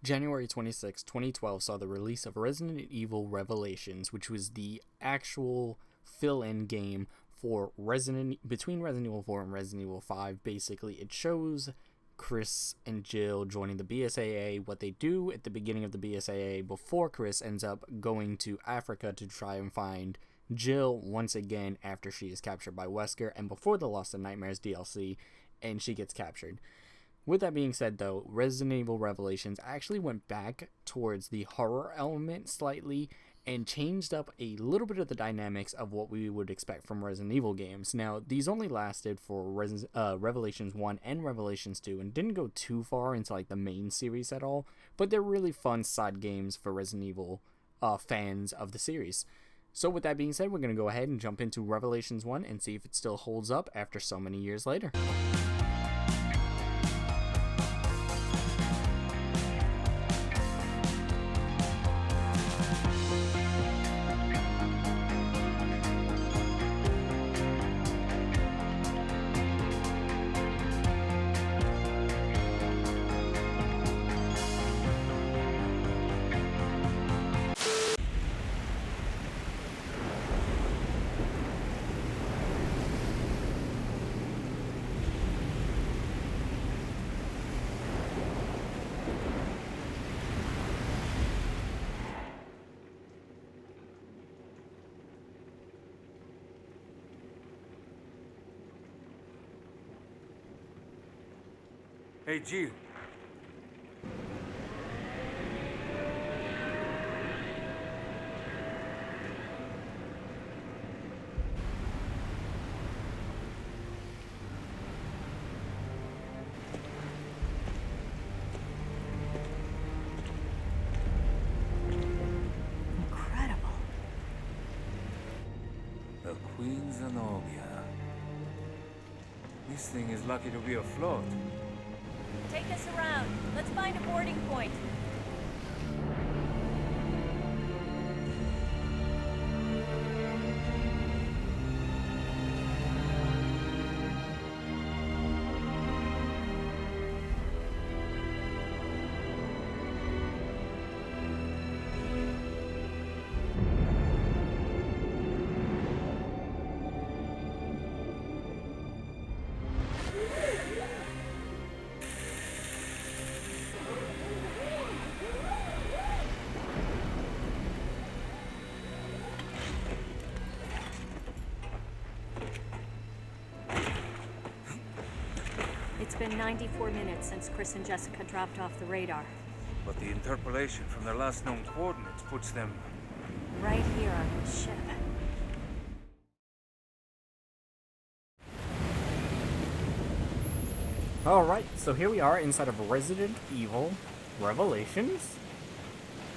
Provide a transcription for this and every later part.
January 26, 2012 saw the release of Resident Evil Revelations, which was the actual fill-in game for between Resident Evil 4 and Resident Evil 5. Basically, it shows Chris and Jill joining the BSAA, what they do at the beginning of the BSAA before Chris ends up going to Africa to try and find Jill once again after she is captured by Wesker and before the Lost in Nightmares DLC and she gets captured. With that being said, though, Resident Evil Revelations actually went back towards the horror element slightly and changed up a little bit of the dynamics of what we would expect from Resident Evil games. Now, these only lasted for Revelations 1 and Revelations 2 and didn't go too far into like the main series at all, but they're really fun side games for Resident Evil fans of the series. So with that being said, we're going to go ahead and jump into Revelations 1 and see if it still holds up after so many years later. Hey, Jill. Incredible. The Queen Zenobia. This thing is lucky to be afloat. Take us around. Let's find a boarding point. It's been 94 minutes since Chris and Jessica dropped off the radar. But the interpolation from their last known coordinates puts them Right here on this ship. Alright, so here we are inside of Resident Evil Revelations.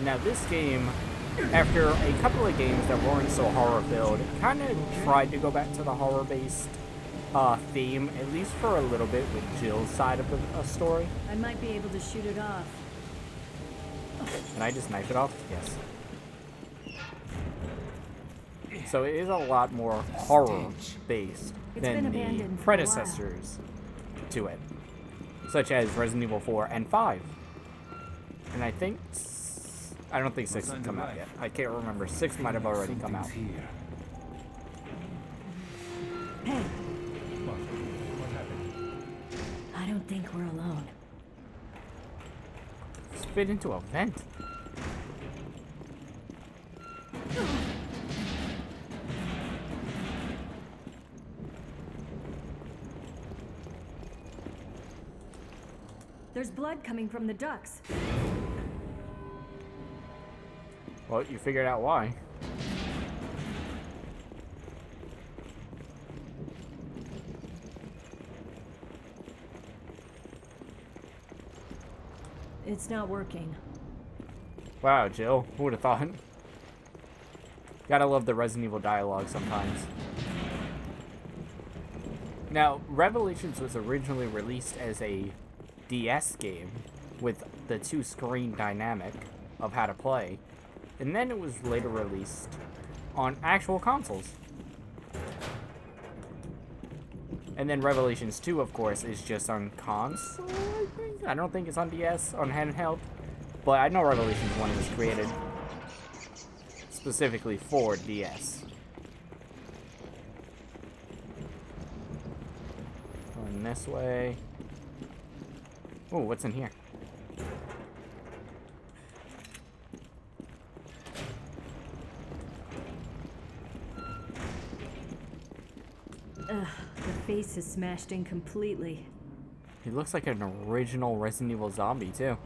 Now this game, after a couple of games that weren't so horror-filled, kind of tried to go back to the horror-based theme, at least for a little bit with Jill's side of the story. I might be able to shoot it off. Can I just knife it off? Yes. So it is a lot more horror-based than the predecessors to it, such as Resident Evil 4 and 5. And I don't think 6 has come out yet. I can't remember. 6 might have already come out. Hey, What happened? I don't think we're alone. Spit into a vent. There's blood coming from the ducts. Well, you figured out why. It's not working. Wow, Jill. Who would have thought? Gotta love the Resident Evil dialogue sometimes. Now, Revelations was originally released as a DS game with the two-screen dynamic of how to play, and then it was later released on actual consoles. And then Revelations 2, of course, is just on console, I think. I don't think it's on DS, on handheld. but I know Revelations 1 was created specifically for DS. Going this way. Oh, what's in here? Ugh, the face is smashed in completely. He looks like an original Resident Evil zombie, too.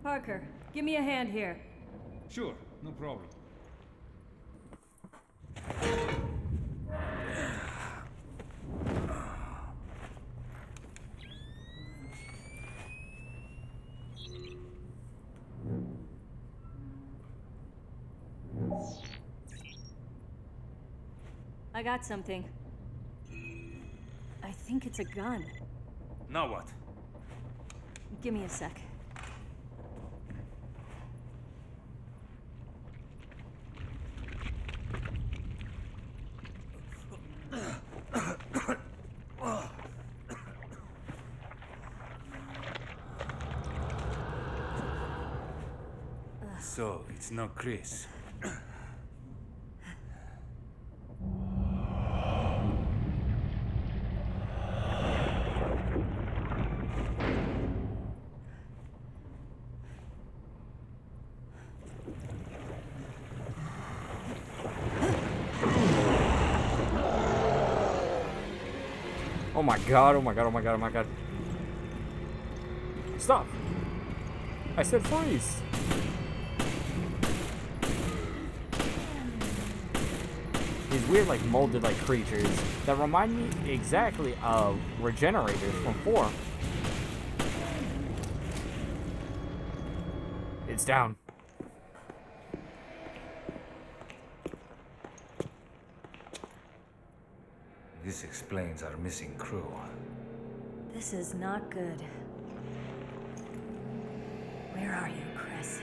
Parker, give me a hand here. Sure, no problem. I got something. I think it's a gun. Now what? Give me a sec. So, it's not Chris. Oh my god, oh my god, oh my god, oh my god. Stop! I said freeze! These weird, like, molded, like, creatures that remind me exactly of Regenerators from 4. It's down. This explains our missing crew. This is not good. Where are you, Chris?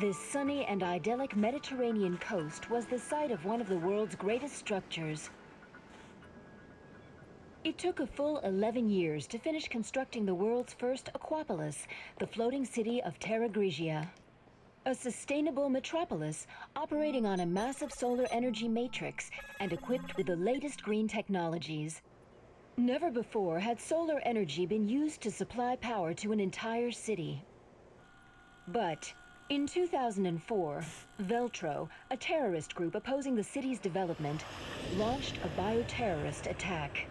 This sunny and idyllic Mediterranean coast was the site of one of the world's greatest structures. It took a full 11 years to finish constructing the world's first aquapolis, the floating city of Terra Grigia. A sustainable metropolis operating on a massive solar energy matrix and equipped with the latest green technologies. Never before had solar energy been used to supply power to an entire city. But in 2004, Veltro, a terrorist group opposing the city's development, launched a bioterrorist attack.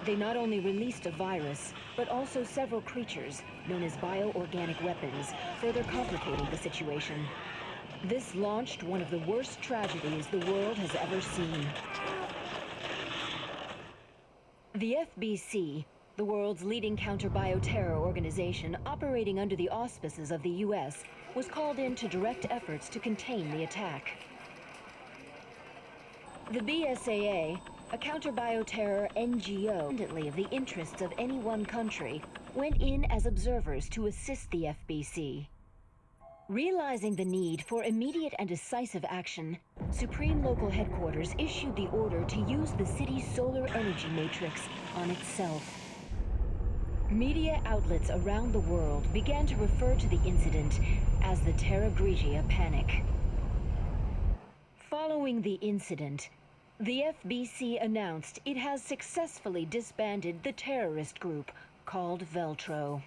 They not only released a virus, but also several creatures, known as bioorganic weapons, further complicating the situation. This launched one of the worst tragedies the world has ever seen. The FBC, the world's leading counter-bioterror organization operating under the auspices of the US, was called in to direct efforts to contain the attack. The BSAA, a counter-bioterror NGO independently of the interests of any one country, went in as observers to assist the FBC. Realizing the need for immediate and decisive action, Supreme Local Headquarters issued the order to use the city's solar energy matrix on itself. Media outlets around the world began to refer to the incident as the Terra Grigia Panic. Following the incident, the FBC announced it has successfully disbanded the terrorist group called Veltro.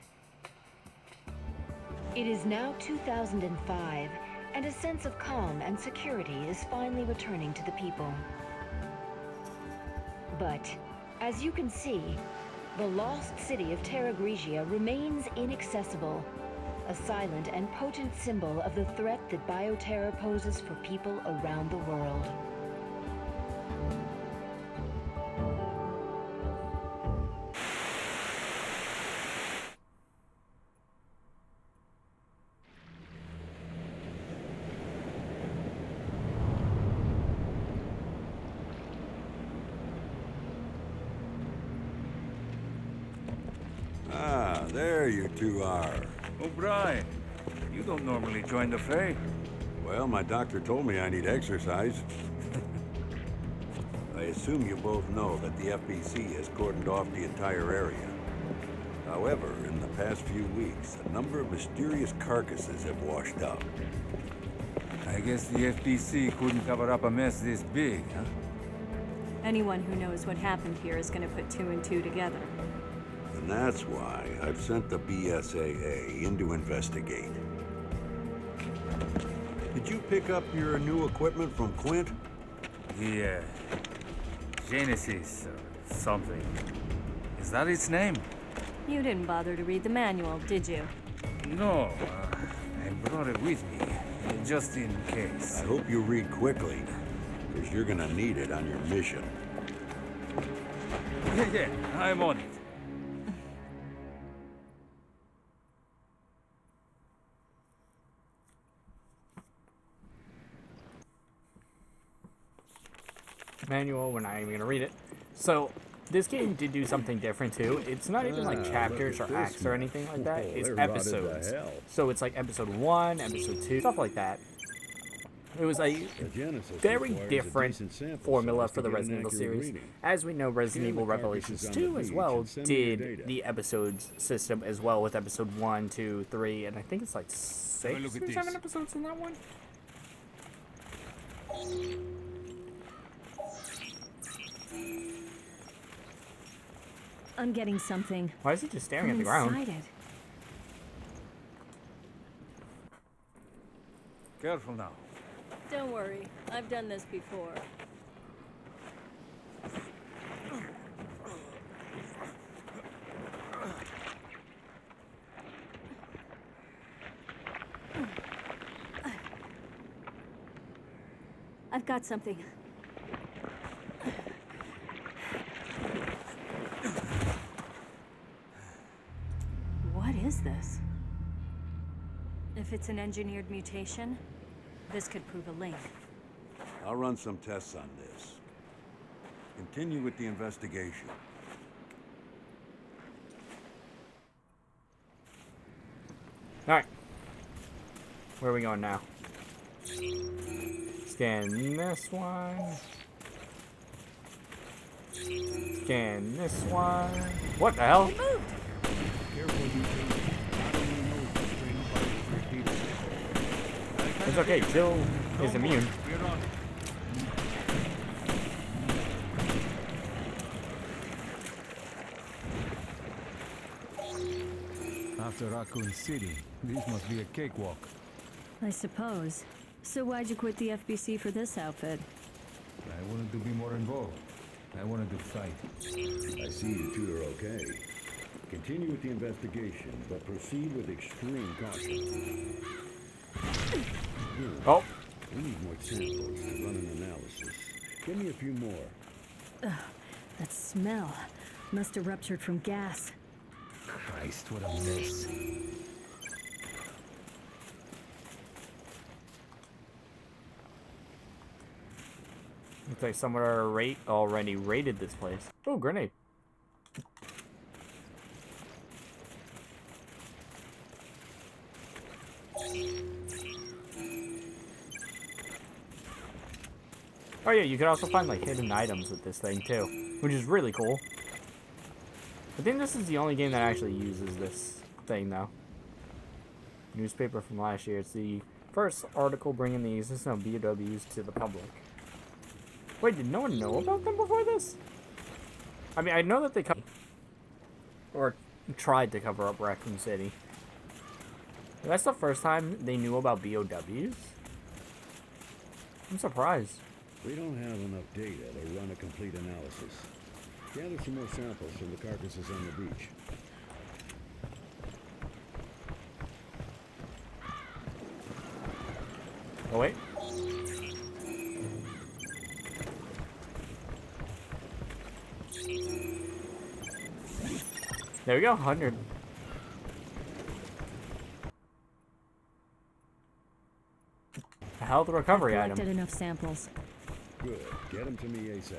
It is now 2005, and a sense of calm and security is finally returning to the people. But, as you can see, The lost city of Terra Grigia remains inaccessible, a silent and potent symbol of the threat that bioterror poses for people around the world. Ah, there you two are. O'Brien, you don't normally join the fray. Well, my doctor told me I need exercise. I assume you both know that the FBC has cordoned off the entire area. However, in the past few weeks, a number of mysterious carcasses have washed up. I guess the FBC couldn't cover up a mess this big, huh? Anyone who knows what happened here is going to put two and two together. And that's why I've sent the BSAA in to investigate. Did you pick up your new equipment from Quint? The, Genesis or something. Is that its name? You didn't bother to read the manual, did you? No, I brought it with me, just in case. I hope you read quickly, because you're gonna need it on your mission. Yeah, I'm on it. Manual, we're not even gonna read it. So this game did do something different too. It's not even like chapters or acts or anything like that. It's episodes. So it's like episode 1, episode 2, stuff like that. It was a very different formula for the Resident Evil series. As we know, Resident Evil Revelations 2 as well did the episodes system as well, with episode 1, 2, 3, and I think it's like 6 or 7 episodes in that one. I'm getting something. Why is he just staring I'm at the ground? excited. Careful now. Don't worry, I've done this before. I've got something. What is this? If it's an engineered mutation, this could prove a link. I'll run some tests on this. Continue with the investigation. Alright. Where are we going now? Scan this one. Scan this one. What the hell? It's okay, Jill is immune. We're on. After Raccoon City, this must be a cakewalk. I suppose. So why'd you quit the FBC for this outfit? I wanted to be more involved. I wanted to fight. I see you two are okay. Continue with the investigation, but proceed with extreme caution. Good. Oh, We need more samples to run an analysis. Give me a few more. That smell must have ruptured from gas. Christ, what a mess. looks like someone already raided this place. Oh, grenade. Oh yeah, you can also find like hidden items with this thing too, which is really cool. I think this is the only game that actually uses this thing though. Newspaper from last year. It's the first article bringing the existence of BOWs to the public. Wait, did no one know about them before this? I mean, I know that they or tried to cover up Raccoon City. That's the first time they knew about BOWs? I'm surprised. We don't have enough data to run a complete analysis. Gather some more samples from the carcasses on the beach. Oh, wait. There we go, 100. A health recovery I've item. collected enough samples. Good. Get them to me ASAP.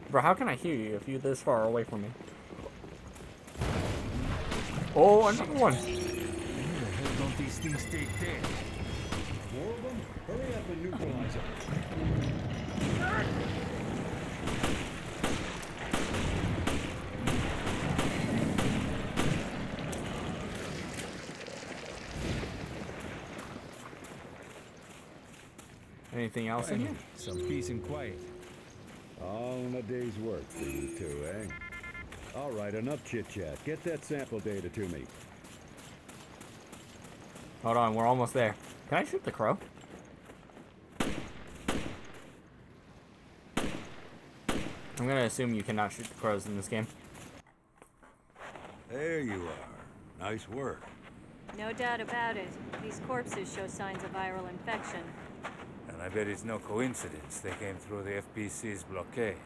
Bro, how can I hear you if you're this far away from me? Oh, another one. Where the hell don't these things take there? More of them? Hurry up and neutralize them. Anything else in here? Some peace and quiet. All in a day's work for you two, eh? All right, enough chit-chat. Get that sample data to me. Hold on, we're almost there. Can I shoot the crow? I'm gonna assume you cannot shoot the crows in this game. There you are. Nice work. No doubt about it. These corpses show signs of viral infection. And I bet it's no coincidence they came through the FPC's blockade.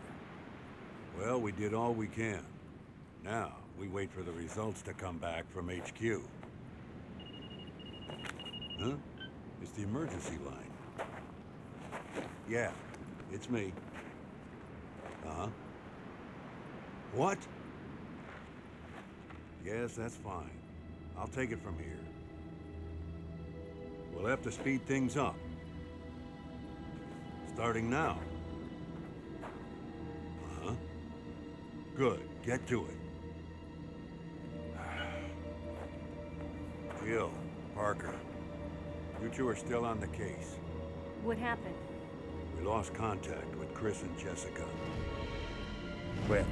Well, we did all we can. Now, we wait for the results to come back from HQ. Huh? It's the emergency line. Yeah, it's me. Uh-huh. What? Yes, that's fine. I'll take it from here. We'll have to speed things up. Starting now. Uh-huh. Good. Get to it. Jill, Parker, you two are still on the case. What happened? We lost contact with Chris and Jessica. Well,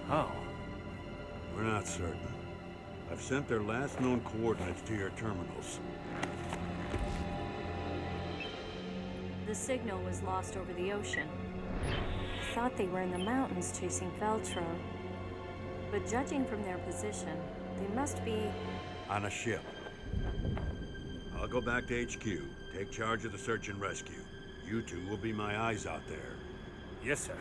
how? We're not certain. I've sent their last known coordinates to your terminals. The signal was lost over the ocean. I thought they were in the mountains chasing Veltro. But judging from their position, they must be... On a ship. I'll go back to HQ, take charge of the search and rescue. You two will be my eyes out there. Yes, sir.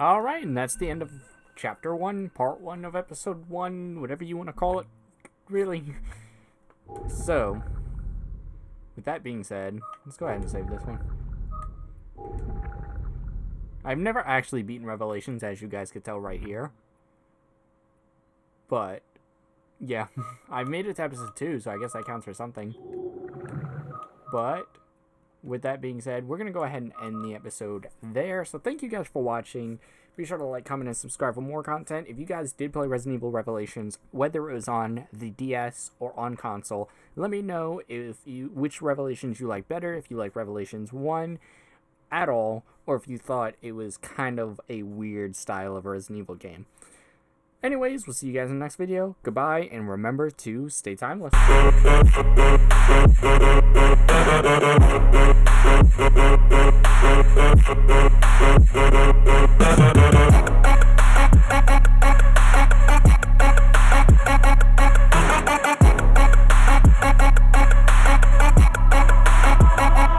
Alright, and that's the end of Chapter 1, Part 1 of Episode 1, whatever you want to call it, really. So, with that being said, let's go ahead and save this one. I've never actually beaten Revelations, as you guys could tell right here. But, yeah, I've made it to Episode 2, so I guess that counts for something. But... with that being said, we're going to go ahead and end the episode there. So thank you guys for watching. Be sure to like, comment, and subscribe for more content. If you guys did play Resident Evil Revelations, whether it was on the DS or on console, let me know which Revelations you like better, if you like Revelations 1 at all, or if you thought it was kind of a weird style of a Resident Evil game. Anyways, we'll see you guys in the next video. Goodbye, and remember to stay timeless.